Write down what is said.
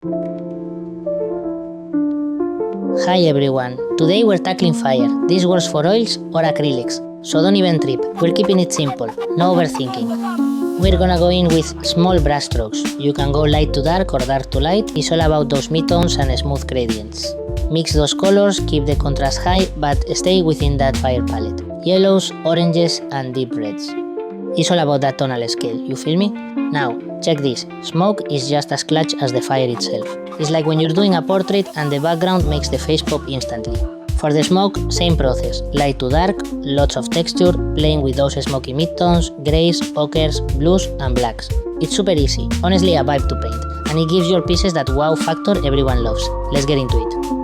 Hi everyone, today we're tackling fire. This works for oils or acrylics, so don't even trip, we're keeping it simple, no overthinking. We're gonna go in with small brush strokes. You can go light to dark or dark to light, it's all about those midtones and smooth gradients. Mix those colors, keep the contrast high, but stay within that fire palette. Yellows, oranges and deep reds. It's all about that tonal scale, you feel me? Now, check this, smoke is just as clutch as the fire itself. It's like when you're doing a portrait and the background makes the face pop instantly. For the smoke, same process, light to dark, lots of texture, playing with those smoky midtones, greys, ochres, blues and blacks. It's super easy, honestly a vibe to paint, and it gives your pieces that wow factor everyone loves. Let's get into it.